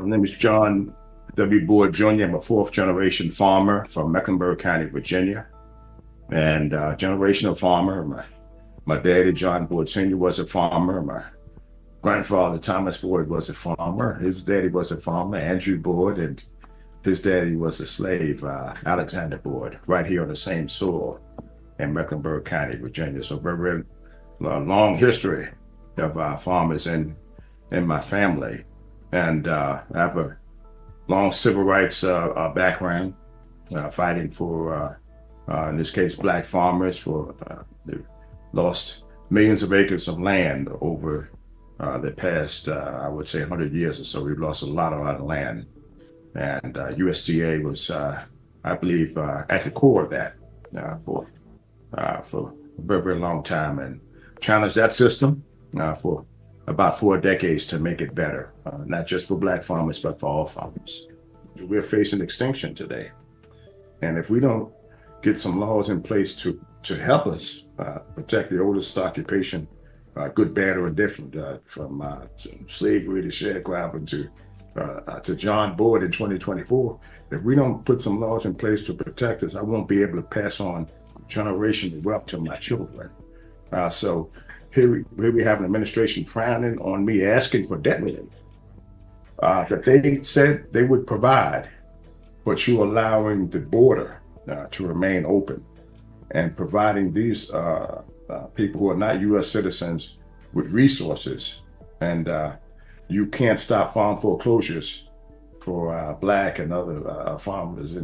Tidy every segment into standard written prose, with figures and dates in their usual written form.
My name is John W. Boyd Jr. I'm a fourth generation farmer from Mecklenburg County, Virginia, and generational farmer. My daddy, John Boyd Sr., was a farmer. My grandfather, Thomas Boyd, was a farmer. His daddy was a farmer, Andrew Boyd, and his daddy was a slave, Alexander Boyd, right here on the same soil in Mecklenburg County, Virginia. So very long history of farmers in my family. And I have a long civil rights background, fighting for, in this case, Black farmers they lost millions of acres of land over the past, I would say, 100 years or so. We've lost a lot of land. And USDA was, I believe, at the core of that for a very, very long time, and challenged that system for about 4 decades to make it better, not just for Black farmers, but for all farmers. We're facing extinction today. And if we don't get some laws in place to help us protect the oldest occupation, good, bad, or indifferent, from slavery to sharecropping to John Boyd in 2024, if we don't put some laws in place to protect us, I won't be able to pass on generational wealth to my children. So here we have an administration frowning on me asking for debt relief that they said they would provide, but you allowing the border to remain open and providing these people who are not U.S. citizens with resources. And you can't stop farm foreclosures for Black and other farmers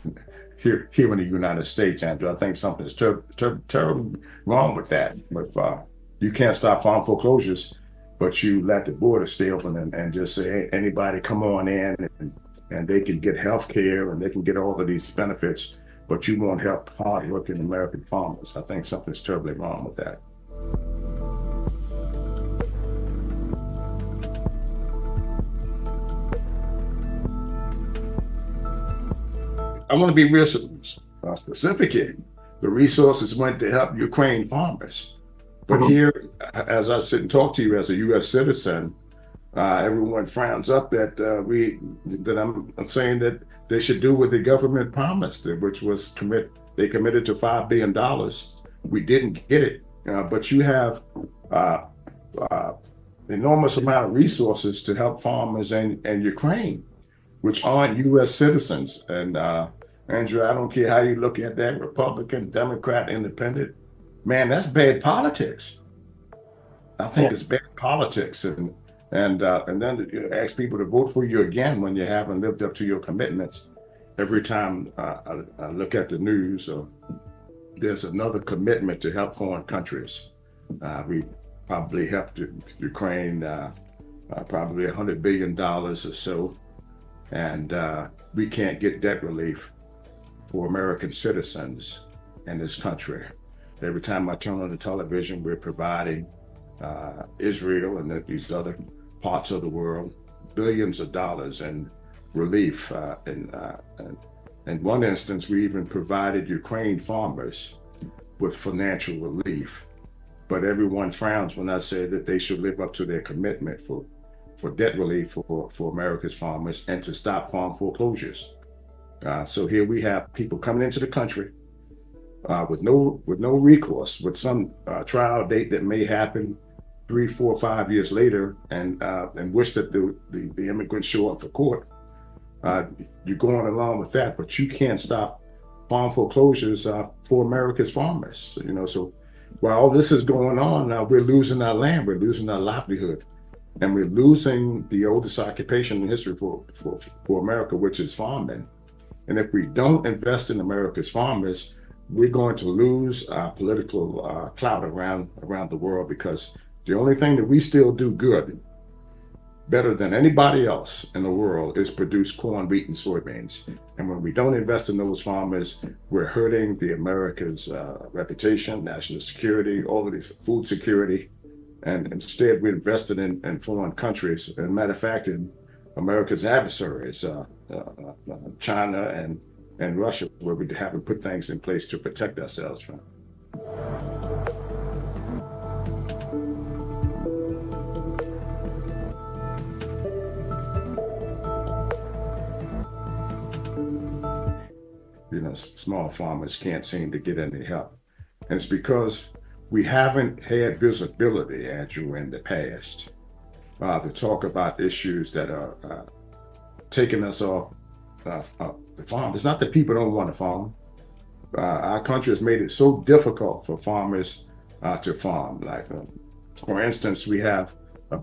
here in the United States, Andrew. I think something is terribly wrong with that. But you can't stop farm foreclosures, but you let the border stay open and just say, hey, anybody come on in and they can get health care and they can get all of these benefits, but you won't help hardworking American farmers. I think something's terribly wrong with that. I want to be real specific here. The resources went to help Ukraine farmers. But here, as I sit and talk to you as a U.S. citizen, everyone frowns up that I'm saying that they should do what the government promised, which was they committed to $5 billion. We didn't get it, but you have enormous amount of resources to help farmers in Ukraine, which aren't U.S. citizens. And Andrew, I don't care how you look at that, Republican, Democrat, Independent, man, that's bad politics. I think it's bad politics, and then you ask people to vote for you again when you haven't lived up to your commitments. Every time I look at the news, there's another commitment to help foreign countries. We probably helped Ukraine probably $100 billion or so, and we can't get debt relief for American citizens in this country. Every time I turn on the television, we're providing Israel and these other parts of the world billions of dollars in relief. In one instance, we even provided Ukraine farmers with financial relief. But everyone frowns when I say that they should live up to their commitment for debt relief for America's farmers and to stop farm foreclosures. So here we have people coming into the country with no recourse, with some trial date that may happen 3, 4, 5 years later, and wish that the immigrants show up for court. You're going along with that, but you can't stop farm foreclosures for America's farmers. So while all this is going on, now we're losing our land, we're losing our livelihood, and we're losing the oldest occupation in history for America, which is farming. And if we don't invest in America's farmers, we're going to lose our political clout around the world, because the only thing that we still do good, better than anybody else in the world, is produce corn, wheat, and soybeans. And when we don't invest in those farmers, we're hurting the America's reputation, national security, all of these food security. And instead, we're invested in foreign countries. And matter of fact, in America's adversaries, China and Russia, where we haven't put things in place to protect ourselves from. small farmers can't seem to get any help. And it's because we haven't had visibility, Andrew, in the past to talk about issues that are taking us off the farm. It's not that people don't want to farm. Our country has made it so difficult for farmers to farm. Like, for instance, we have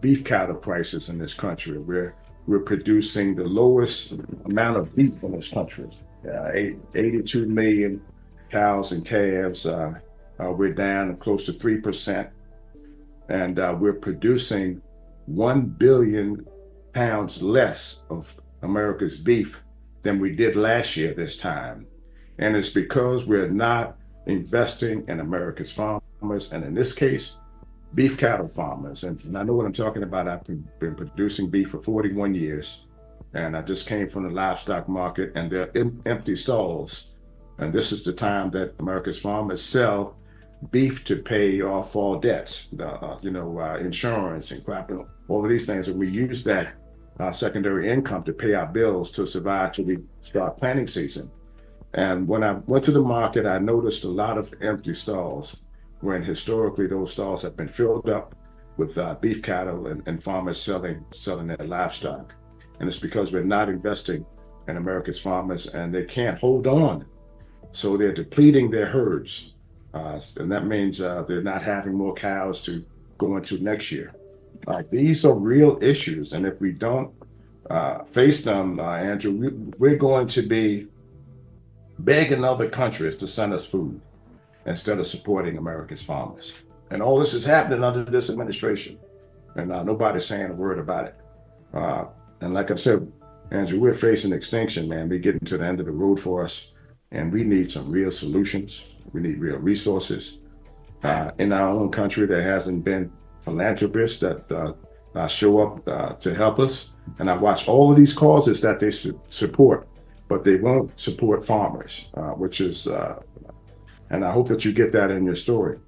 beef cattle prices in this country. We're producing the lowest amount of beef in this country. 82 million cows and calves. We're down close to 3%. And we're producing 1 billion pounds less of America's beef than we did last year this time. And it's because we're not investing in America's farmers, and in this case, beef cattle farmers. And I know what I'm talking about. I've been producing beef for 41 years, and I just came from the livestock market, and they're empty stalls. And this is the time that America's farmers sell beef to pay off all debts, insurance and crop, and all of these things. And we use that secondary income to pay our bills to survive till we start planting season. And when I went to the market, I noticed a lot of empty stalls, when historically those stalls have been filled up with beef cattle and farmers selling their livestock. And it's because we're not investing in America's farmers, and they can't hold on. So they're depleting their herds. And that means they're not having more cows to go into next year. These are real issues. And if we don't face them, Andrew, we're going to be begging other countries to send us food instead of supporting America's farmers. And all this is happening under this administration. And nobody's saying a word about it. And like I said, Andrew, we're facing extinction, man. We're getting to the end of the road for us. And we need some real solutions. We need real resources. In our own country, there hasn't been philanthropists that show up to help us. And I watch all of these causes that they support, but they won't support farmers, which is, and I hope that you get that in your story.